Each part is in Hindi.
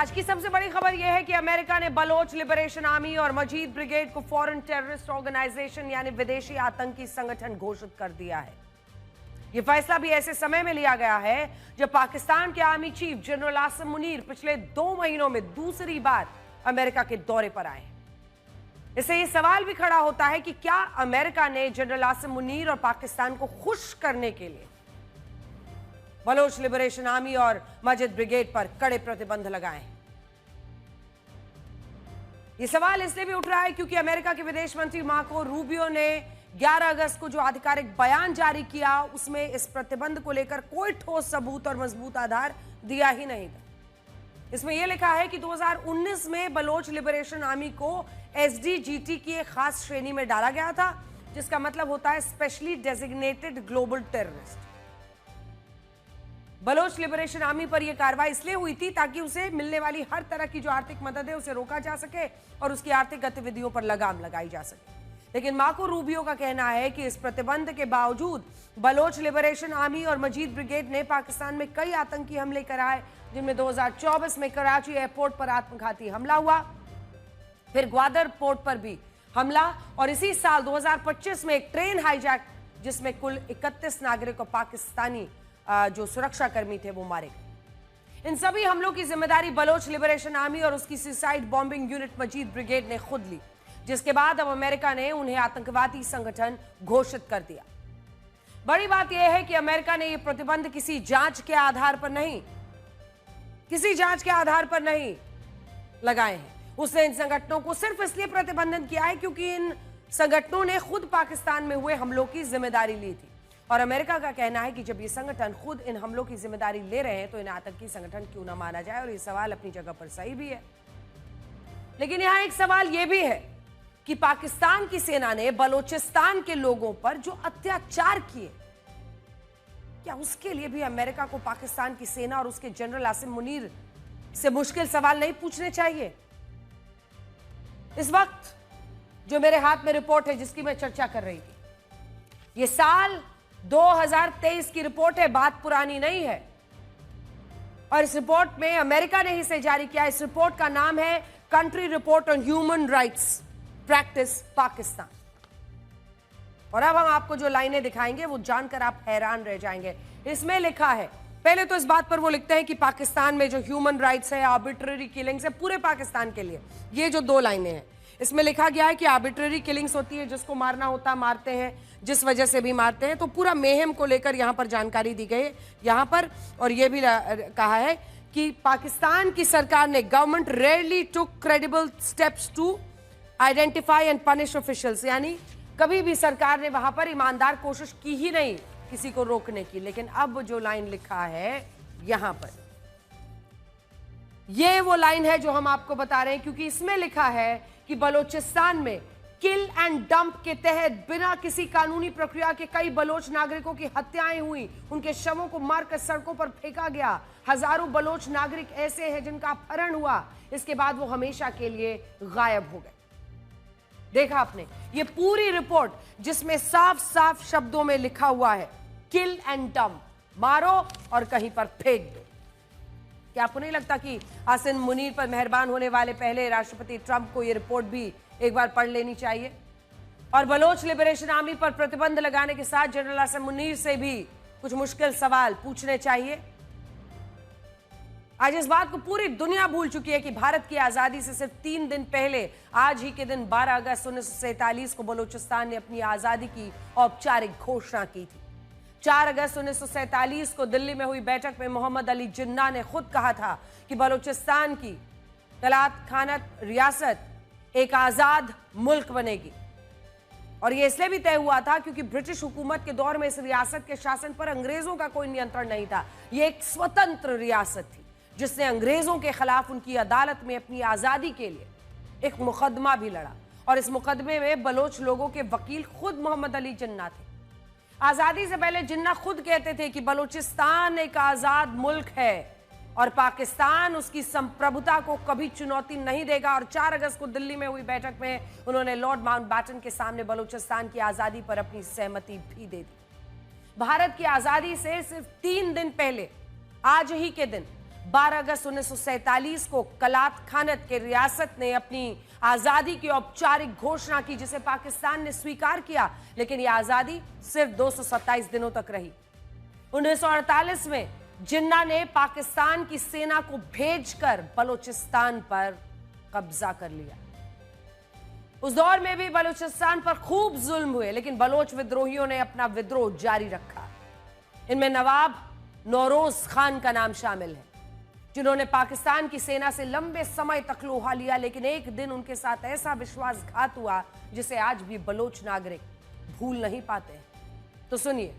आज की सबसे बड़ी खबर यह है कि अमेरिका ने बलोच लिबरेशन आर्मी और मजीद ब्रिगेड को फॉरेन टेररिस्ट ऑर्गेनाइजेशन यानी विदेशी आतंकी संगठन घोषित कर दिया है। यह फैसला भी ऐसे समय में लिया गया है जब पाकिस्तान के army chief general Asim Munir पिछले 2 महीनों में दूसरी बार अमेरिका के दौरे पर आए। इससे यह सवाल भी खड़ा होता है कि क्या अमेरिका ने जनरल आसिम मुनीर और पाकिस्तान को खुश करने के लिए बलोच लिबरेशन आर्मी और मजिद ब्रिगेड पर कड़े प्रतिबंध लगाए। यह सवाल इसलिए भी उठ रहा है क्योंकि अमेरिका के विदेश मंत्री मार्को रूबियो ने 11 अगस्त को जो आधिकारिक बयान जारी किया उसमें इस प्रतिबंध को लेकर कोई ठोस सबूत और मजबूत आधार दिया ही नहीं था। इसमें यह लिखा है कि 2019 में बलोच लिबरेशन आर्मी को एसडीजीटी की एक खास श्रेणी में डाला गया था, जिसका मतलब होता है specially designated global terrorist. Baloch Liberation Army पर यह कार्रवाई इसलिए हुई थी ताकि उसे मिलने वाली हर तरह की जो आर्थिक मदद है उसे रोका जा सके और उसकी आर्थिक गतिविधियों पर लगाम लगाई जा सके। लेकिन मार्को रूबियो का कहना है कि इस प्रतिबंध के बावजूद बलोच लिबरेशन आर्मी और मजीद ब्रिगेड ने पाकिस्तान में कई आतंकी हमले कराए, जिनमें 2024 में कराची एयरपोर्ट पर आत्मघाती हमला हुआ, फिर ग्वादर पोर्ट पर भी हमला और इसी साल 2025 में एक ट्रेन हाईजैक जिसमें कुल 31 नागरिक और पाकिस्तानी जो सुरक्षाकर्मी थे वो मारे गए। इन सभी हमलों की जिम्मेदारी बलोच लिबरेशन आर्मी और उसकी सुसाइड बॉम्बिंग यूनिट मजीद ब्रिगेड ने खुद ली, जिसके बाद अब अमेरिका ने उन्हें आतंकवादी संगठन घोषित कर दिया। बड़ी बात यह है कि अमेरिका ने यह प्रतिबंध किसी जांच के आधार पर नहीं लगाए हैं। उसने इन संगठनों को सिर्फ इसलिए प्रतिबंधित किया है क्योंकि इन संगठनों ने खुद पाकिस्तान में हुए हमलों की जिम्मेदारी ली थी और अमेरिका का कहना है कि जब ये संगठन खुद इन हमलों की जिम्मेदारी ले रहे हैं तो इन्हें आतंकी संगठन क्यों ना माना जाए। और ये सवाल अपनी जगह पर सही भी है, लेकिन यहां एक सवाल यह भी है कि पाकिस्तान की सेना ने बलोचिस्तान के लोगों पर जो अत्याचार किए, क्या उसके लिए भी अमेरिका को पाकिस्तान की सेना और उसके जनरल आसिम मुनीर से मुश्किल सवाल नहीं पूछने चाहिए? इस वक्त जो मेरे हाथ में रिपोर्ट है जिसकी मैं चर्चा कर रही थी, यह साल 2023 की रिपोर्ट है, बात पुरानी नहीं है। और इस रिपोर्ट में अमेरिका ने ही इसे जारी किया। इस रिपोर्ट का नाम है country report on human rights practice Pakistan. और अब हम आपको जो लाइनें दिखाएंगे वो जानकर आप हैरान रह जाएंगे। इसमें लिखा है, पहले तो इस बात पर वो लिखते हैं कि पाकिस्तान में जो ह्यूमन राइट्स है, आर्बिट्ररी किलिंग्स है पूरे पाकिस्तान के लिए। ये जो 2 लाइनें हैं इसमें लिखा गया है कि आर्बिट्ररी किलिंग्स होती है, जिसको मारना होता मारते हैं, जिस वजह से भी मारते हैं। तो पूरा मेहम को लेकर यहां पर जानकारी दी गई है यहां पर। और यह भी कहा है कि पाकिस्तान की सरकार ने government rarely took credible steps to identify and punish officials, यानी कभी भी सरकार ने वहां पर ईमानदार कोशिश की ही नहीं किसी को रोकने की। लेकिन अब जो लाइन लिखा है यहां पर, यह वो लाइन है जो हम आपको बता रहे हैं, क्योंकि इसमें लिखा है कि बलोचिस्तान में किल एंड डंप के तहत बिना किसी कानूनी प्रक्रिया के कई बलोच नागरिकों की हत्याएं हुई, उनके शवों को मारकर सड़कों पर फेंका गया। हजारों बलोच नागरिक ऐसे हैं जिनका अपहरण हुआ, इसके बाद वो हमेशा के लिए गायब हो गए। देखा आपने ये पूरी रिपोर्ट जिसमें साफ साफ शब्दों में लिखा हुआ है किल एंड डंप, मारो और कहीं पर फेंक दो। क्या आपको नहीं लगता कि आसिम मुनीर पर मेहरबान होने वाले पहले राष्ट्रपति ट्रंप को यह रिपोर्ट भी एक बार पढ़ लेनी चाहिए? और बलोच लिबरेशन आर्मी पर प्रतिबंध लगाने के साथ जनरल आसिम मुनीर से भी कुछ मुश्किल सवाल पूछने चाहिए। आज इस बात को पूरी दुनिया भूल चुकी है कि भारत की आजादी से सिर्फ 3 दिन पहले आज ही के दिन 12 अगस्त 1947 को बलोचिस्तान ने अपनी आजादी की औपचारिक घोषणा की थी। 4 अगस्त 1947 को दिल्ली में हुई बैठक में मोहम्मद अली जिन्ना ने खुद कहा था कि बलोचिस्तान की तलात खानत रियासत एक आजाद मुल्क बनेगी। और यह इसलिए भी तय हुआ था क्योंकि ब्रिटिश हुकूमत के दौर में इस रियासत के शासन पर अंग्रेजों का कोई नियंत्रण नहीं था। यह एक स्वतंत्र रियासत थी जिसने अंग्रेजों के खिलाफ उनकी अदालत में अपनी आजादी के लिए एक मुकदमा भी लड़ा। और इस मुकदमे में बलोच लोगों के वकील खुद मोहम्मद अली जिन्ना थे। आजादी से पहले जिन्ना खुद कहते थे कि बलोचिस्तान एक आजाद मुल्क है और पाकिस्तान उसकी संप्रभुता को कभी चुनौती नहीं देगा। और 4 अगस्त को दिल्ली में हुई बैठक में उन्होंने लॉर्ड माउंटबैटन के सामने बलूचिस्तान की आजादी पर अपनी सहमति भी दे दी। भारत की आजादी से सिर्फ 3 दिन पहले आज ही के दिन 12 अगस्त 1947 को कलात खानत के रियासत ने अपनी आजादी की औपचारिक घोषणा की, जिसे पाकिस्तान ने स्वीकार किया, लेकिन यह आजादी सिर्फ 227 दिनों तक रही। 1948 में जिन्ना ने पाकिस्तान की सेना को भेजकर बलूचिस्तान पर कब्जा कर लिया। उस दौर में भी बलूचिस्तान पर खूब जुल्म हुए, लेकिन बलोच विद्रोहियों ने अपना विद्रोह जारी रखा। इनमें नवाब नौरोज खान का नाम शामिल है, जिन्होंने पाकिस्तान की सेना से लंबे समय तक लोहा लिया, लेकिन एक दिन उनके साथ ऐसा विश्वासघात हुआ जिसे आज भी बलोच नागरिक भूल नहीं पाते। तो सुनिए,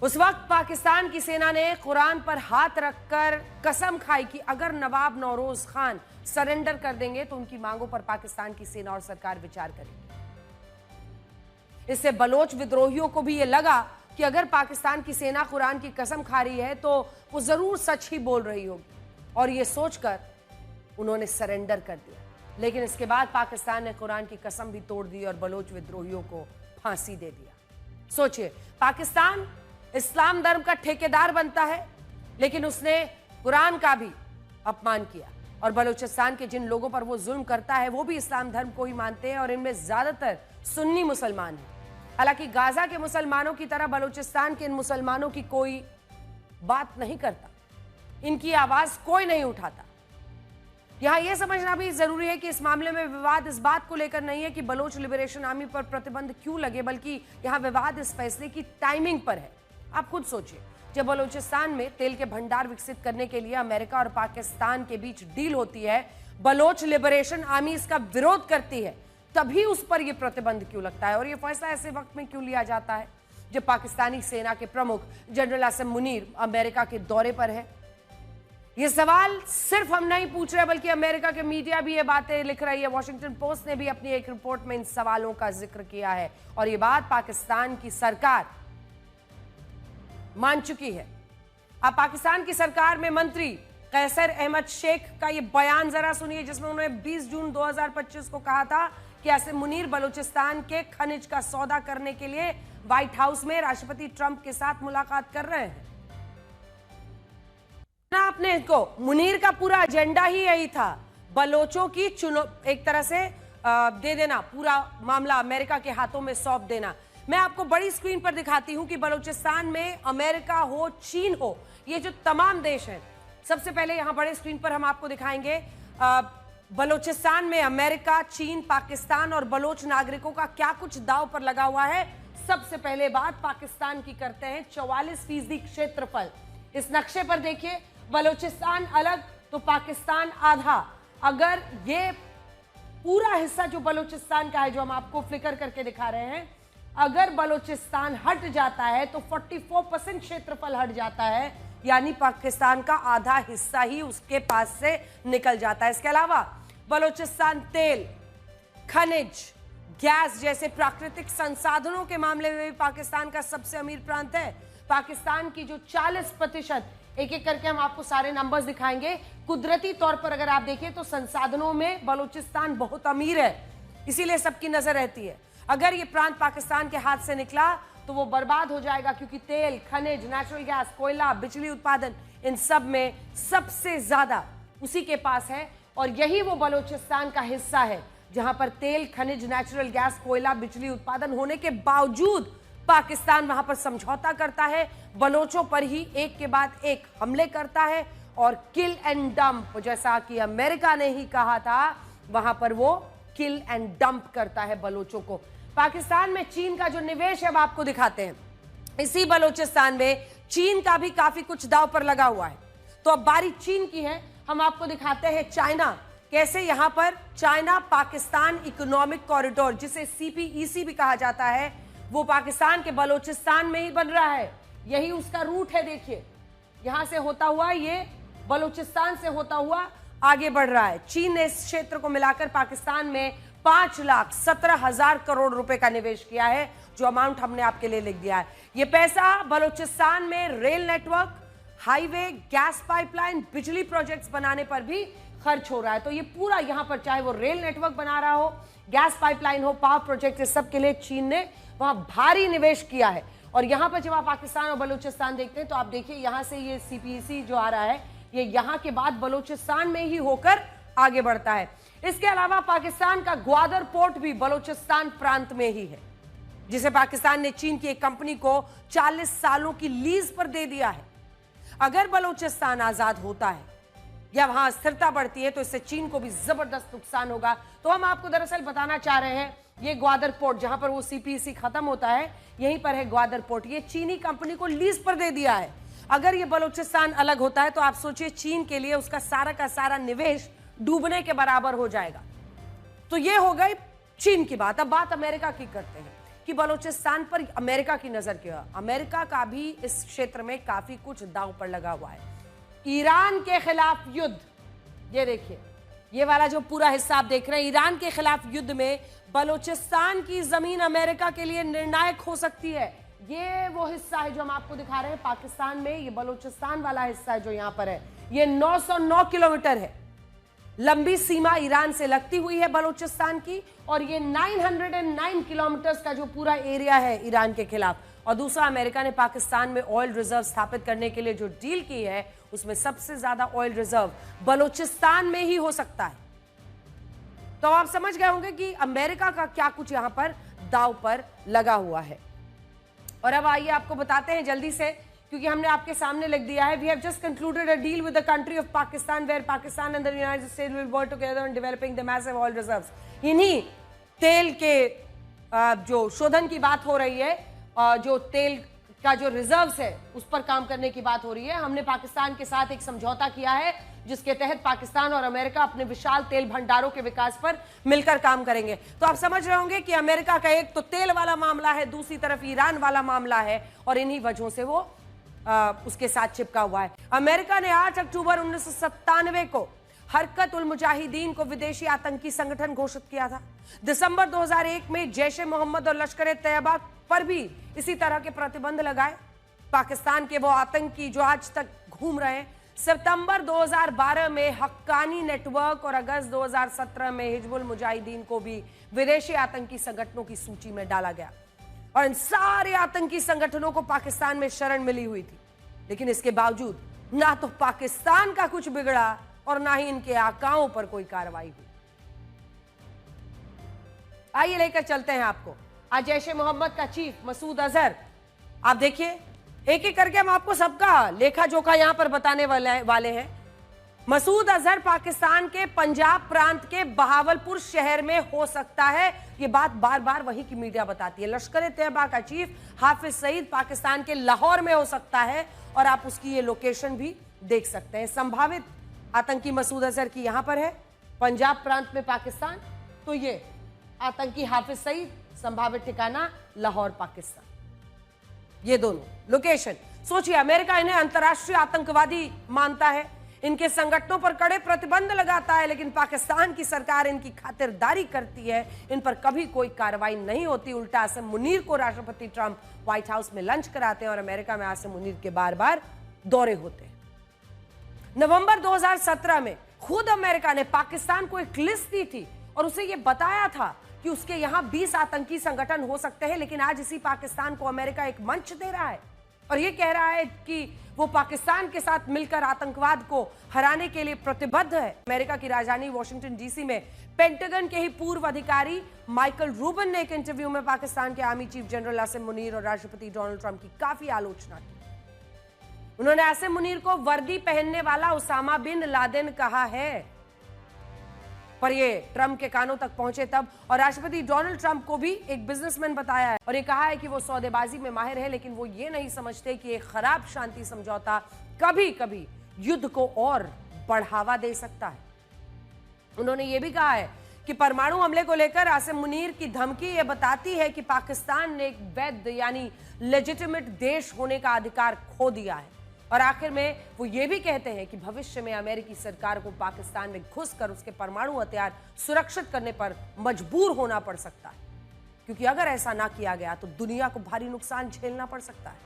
उस वक्त पाकिस्तान की सेना ने कुरान पर हाथ रखकर कसम खाई कि अगर नवाब नौरोज खान सरेंडर कर देंगे तो उनकी मांगों पर पाकिस्तान की सेना और सरकार विचार करेगी। इससे बलोच विद्रोहियों को भी यह लगा कि अगर पाकिस्तान की सेना कुरान की कसम खा रही है तो वो जरूर सच ही बोल रही होगी, और ये सोचकर उन्होंने सरेंडर कर दिया। लेकिन इसके बाद पाकिस्तान ने कुरान की कसम भी तोड़ दी और बलोच विद्रोहियों को फांसी दे दिया। सोचिए, पाकिस्तान इस्लाम धर्म का ठेकेदार बनता है, लेकिन उसने कुरान का भी अपमान किया, और बलूचिस्तान के जिन लोगों पर वो जुल्म करता है वो भी इस्लाम धर्म को ही मानते हैं, और इनमें ज्यादातर सुन्नी मुसलमान हैं। हालांकि गाजा के मुसलमानों की तरह बलूचिस्तान के इन मुसलमानों की कोई बात नहीं करता, इनकी आवाज कोई नहीं उठाता। यहां यह समझना भी जरूरी है कि इस मामले में विवाद इस बात को लेकर नहीं है कि बलोच लिबरेशन आर्मी पर प्रतिबंध क्यों लगे, बल्कि यहां विवाद इस फैसले की टाइमिंग पर है। आप खुद सोचिए, जब बलूचिस्तान में तेल के भंडार विकसित करने के लिए अमेरिका और पाकिस्तान के बीच डील होती है, बलोच लिबरेशन आर्मी इसका विरोध करती है, तभी उस पर यह प्रतिबंध क्यों लगता है? और यह फैसला ऐसे वक्त में क्यों लिया जाता है जब पाकिस्तानी सेना के प्रमुख जनरल आसिम मुनीर अमेरिका के दौरे पर है? यह सवाल सिर्फ हम नहीं पूछ रहे, बल्कि अमेरिका के मीडिया भी ये बातें लिख रही है। वॉशिंगटन पोस्ट ने भी अपनी एक रिपोर्ट में इन सवालों का जिक्र किया है, और यह बात पाकिस्तान की सरकार मान चुकी है। अब पाकिस्तान की सरकार में मंत्री कैसर अहमद शेख का ये बयान जरा सुनिए, जिसमें उन्होंने 20 जून 2025 को कहा था कि आसिम मुनीर बलूचिस्तान के खनिज का सौदा करने के लिए व्हाइट हाउस में राष्ट्रपति ट्रंप के साथ मुलाकात कर रहे हैं। ना आपने इनको, मुनीर का पूरा एजेंडा ही यही था, बलोचों की एक तरह से दे देना, पूरा मामला अमेरिका के हाथों में सौंप देना। मैं आपको बड़ी स्क्रीन पर दिखाती हूं कि बलूचिस्तान में अमेरिका हो, चीन हो, ये जो तमाम देश हैं, सबसे पहले यहां बड़े स्क्रीन पर हम आपको दिखाएंगे बलूचिस्तान में अमेरिका, चीन, पाकिस्तान और बलोच नागरिकों का क्या कुछ दांव पर लगा हुआ है। सबसे पहले बात पाकिस्तान की करते हैं। 44% क्षेत्रफल, इस नक्शे पर देखिए, बलूचिस्तान अलग तो पाकिस्तान आधा। अगर ये पूरा हिस्सा जो बलूचिस्तान का है, जो हम आपको फ्लिकर करके दिखा रहे हैं, अगर बलूचिस्तान हट जाता है तो 44% क्षेत्रफल हट जाता है, यानी पाकिस्तान का आधा हिस्सा ही उसके पास से निकल जाता है। इसके अलावा बलूचिस्तान तेल, खनिज, गैस जैसे प्राकृतिक संसाधनों के मामले में भी पाकिस्तान का सबसे अमीर प्रांत है। पाकिस्तान की जो 40%, एक एक करके हम आपको सारे नंबर्स दिखाएंगे, कुदरती तौर पर अगर आप देखें तो संसाधनों में बलूचिस्तान बहुत अमीर है, इसीलिए सबकी नजर रहती है। अगर ये प्रांत पाकिस्तान के हाथ से निकला तो वो बर्बाद हो जाएगा, क्योंकि तेल, खनिज, नेचुरल गैस, कोयला, बिजली उत्पादन, इन सब में सबसे ज्यादा उसी के पास है, और यही वो बलूचिस्तान का हिस्सा है जहां पर तेल, खनिज, नेचुरल गैस, कोयला, बिजली उत्पादन होने के बावजूद पाकिस्तान वहां पर समझौता करता है, बलोचों पर ही एक के बाद एक हमले करता है, और किल एंड डंप, जैसा कि अमेरिका ने ही कहा था, वहां पर वो किल एंड डंप करता है बलोचों को। पाकिस्तान में चीन का जो निवेश है, अब आपको दिखाते हैं। इसी बलूचिस्तान में चीन का भी काफी कुछ दांव पर लगा हुआ है। तो अब बारी चीन की है, हम आपको दिखाते हैं चाइना, कैसे यहां पर चाइना पाकिस्तान इकोनॉमिक कॉरिडोर, जिसे CPEC भी कहा जाता है, वो पाकिस्तान के बलूचिस्तान में ही बन रहा है। यही उसका रूट है, देखिए यहां से होता हुआ ये बलूचिस्तान से होता हुआ आगे बढ़ रहा है। चीन ने इस क्षेत्र को मिलाकर पाकिस्तान में 5,17,000 करोड़ रुपए का निवेश किया है, जो अमाउंट हमने आपके लिए लिख दिया है। यह पैसा बलूचिस्तान में rail network, highway, gas pipeline, बिजली प्रोजेक्ट्स बनाने पर भी खर्च हो रहा है। तो ये पूरा यहां पर, चाहे वो रेल नेटवर्क बना रहा हो, गैस पाइपलाइन हो, पावर प्रोजेक्ट, इस सब के लिए चीन ने वहां भारी निवेश किया है। और यहां पर जब आप पाकिस्तान और बलूचिस्तान देखते हैं तो आप देखिए यहां से ये CPEC जो आ रहा है, ये यहां के बाद बलूचिस्तान में ही होकर आगे बढ़ता है। इसके अलावा पाकिस्तान का ग्वादर पोर्ट भी बलूचिस्तान प्रांत में ही है, जिसे पाकिस्तान ने चीन की एक कंपनी को 40 सालों की लीज पर दे दिया है। अगर बलूचिस्तान आजाद होता है या वहां स्थिरता बढ़ती है तो इससे चीन को भी जबरदस्त नुकसान होगा। तो हम आपको दरअसल बताना चाह रहे हैं, ये ग्वादर पोर्ट जहां पर वो सीपीसी खत्म होता है, यहीं पर है ग्वादर पोर्ट। ये चीनी कंपनी को लीज पर दे दिया है। अगर ये बलूचिस्तान अलग होता है तो आप सोचिए चीन के लिए उसका सारा का सारा निवेश डूबने के बराबर हो जाएगा। तो ये हो गई चीन की बात। अब बात अमेरिका की करते हैं कि बलूचिस्तान पर अमेरिका की नजर क्या। अमेरिका का भी इस क्षेत्र में काफी कुछ दांव पर लगा हुआ है। ईरान के खिलाफ युद्ध, ये देखिए, ये वाला जो पूरा हिस्सा आप देख रहे हैं, ईरान के खिलाफ युद्ध में बलूचिस्तान की जमीन अमेरिका के लिए निर्णायक हो सकती है। ये वो हिस्सा है जो हम आपको दिखा रहे हैं पाकिस्तान में। ये बलूचिस्तान वाला हिस्सा है जो यहां पर है। ये 909 किलोमीटर है लंबी सीमा ईरान से लगती हुई है बलूचिस्तान की, और ये 909 किलोमीटर्स का जो पूरा एरिया है ईरान के खिलाफ। और दूसरा, अमेरिका ने पाकिस्तान में ऑयल रिजर्व स्थापित करने के लिए जो डील की है, उसमें सबसे ज्यादा ऑयल रिजर्व बलूचिस्तान में ही हो सकता है। तो आप समझ गए होंगे कि अमेरिका का क्या कुछ यहां पर दांव पर लगा हुआ है। और अब आइए आपको बताते हैं जल्दी से, क्योंकि हमने आपके सामने लिख दिया है। We have just concluded a deal with the country of Pakistan where Pakistan and the United States will work together in developing the massive oil reserves. इन्हीं तेल के जो शोधन की बात हो रही है, जो तेल का जो रिजर्व्स है उस पर काम करने की बात हो रही है। हमने पाकिस्तान के साथ एक समझौता किया है जिसके तहत पाकिस्तान और अमेरिका अपने विशाल तेल भंडारों के विकास पर मिलकर काम करेंगे। तो आप समझ रहे होंगे कि अमेरिका का एक तो तेल वाला मामला है, दूसरी तरफ ईरान वाला मामला है, और इन्हीं वजहों से वो उसके साथ चिपका हुआ है। अमेरिका ने 8 अक्टूबर 1997 को हरकत उल मुजाहिदीन को विदेशी आतंकी संगठन घोषित किया था। दिसंबर 2001 में जैश ए मोहम्मद और लश्कर ए तैयबा पर भी इसी तरह के प्रतिबंध लगाए। पाकिस्तान के वो आतंकी जो आज तक घूम रहे हैं। सितंबर 2012 में हक्कानी नेटवर्क और अगस्त 2017 में हिजबुल मुजाहिदीन को भी विदेशी आतंकी संगठनों की सूची में डाला गया। और इन सारे आतंकी संगठनों को पाकिस्तान में शरण मिली हुई थी, लेकिन इसके बावजूद ना तो पाकिस्तान का कुछ बिगड़ा और ना ही इनके आकाओं पर कोई कार्रवाई हुई। आइए लेकर चलते हैं आपको आज जैश ए मोहम्मद का चीफ मसूद अजहर। आप देखिए, एक एक करके हम आपको सबका लेखा जोखा यहां पर बताने वाले हैं। मसूद अजहर पाकिस्तान के पंजाब प्रांत के बहावलपुर शहर में हो सकता है। ये बात बार बार वहीं की मीडिया बताती है। लश्कर ए तैयबा का चीफ हाफिज सईद पाकिस्तान के लाहौर में हो सकता है, और आप उसकी ये लोकेशन भी देख सकते हैं। संभावित आतंकी मसूद अजहर की यहां पर है पंजाब प्रांत में पाकिस्तान, तो ये आतंकी हाफिज सईद संभावित ठिकाना लाहौर पाकिस्तान। ये दोनों लोकेशन सोचिए, अमेरिका इन्हें अंतर्राष्ट्रीय आतंकवादी मानता है, इनके संगठनों पर कड़े प्रतिबंध लगाता है, लेकिन पाकिस्तान की सरकार इनकी खातिरदारी करती है, इन पर कभी कोई कार्रवाई नहीं होती। उल्टा आसिम मुनीर को राष्ट्रपति ट्रंप व्हाइट हाउस में लंच कराते हैं और अमेरिका में आसिम मुनीर के बार बार दौरे होते हैं। नवंबर 2017 में खुद अमेरिका ने पाकिस्तान को एक लिस्ट दी थी और उसे यह बताया था कि उसके यहां 20 आतंकी संगठन हो सकते हैं, लेकिन आज इसी पाकिस्तान को अमेरिका एक मंच दे रहा है और यह कह रहा है कि वो पाकिस्तान के साथ मिलकर आतंकवाद को हराने के लिए प्रतिबद्ध है। अमेरिका की राजधानी वॉशिंगटन डीसी में पेंटागन के ही पूर्व अधिकारी माइकल रूबन ने एक इंटरव्यू में पाकिस्तान के army chief general Asim Munir और राष्ट्रपति डोनाल्ड ट्रंप की काफी आलोचना की। उन्होंने आसिम मुनीर को वर्दी पहनने वाला उसामा बिन लादेन कहा है, पर ये ट्रंप के कानों तक पहुंचे तब। और राष्ट्रपति डोनाल्ड ट्रंप को भी एक बिजनेसमैन बताया है और ये कहा है कि वो सौदेबाजी में माहिर है, लेकिन वो ये नहीं समझते कि एक खराब शांति समझौता कभी कभी युद्ध को और बढ़ावा दे सकता है। उन्होंने ये भी कहा है कि परमाणु हमले को लेकर आसिम मुनीर की धमकी ये बताती है कि पाकिस्तान ने एक वैध यानी लेजिटिमेट देश होने का अधिकार खो दिया है। और आखिर में वो ये भी कहते हैं कि भविष्य में अमेरिकी सरकार को पाकिस्तान में घुसकर उसके परमाणु हथियार सुरक्षित करने पर मजबूर होना पड़ सकता है, क्योंकि अगर ऐसा ना किया गया तो दुनिया को भारी नुकसान झेलना पड़ सकता है।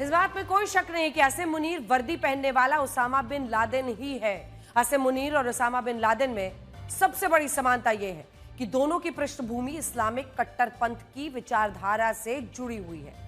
इस बात में कोई शक नहीं कि आसिम मुनीर वर्दी पहनने वाला उसामा बिन लादेन ही है। आसिम मुनीर और उसामा बिन लादेन में सबसे बड़ी समानता यह है कि दोनों की पृष्ठभूमि इस्लामिक कट्टरपंथ की विचारधारा से जुड़ी हुई है।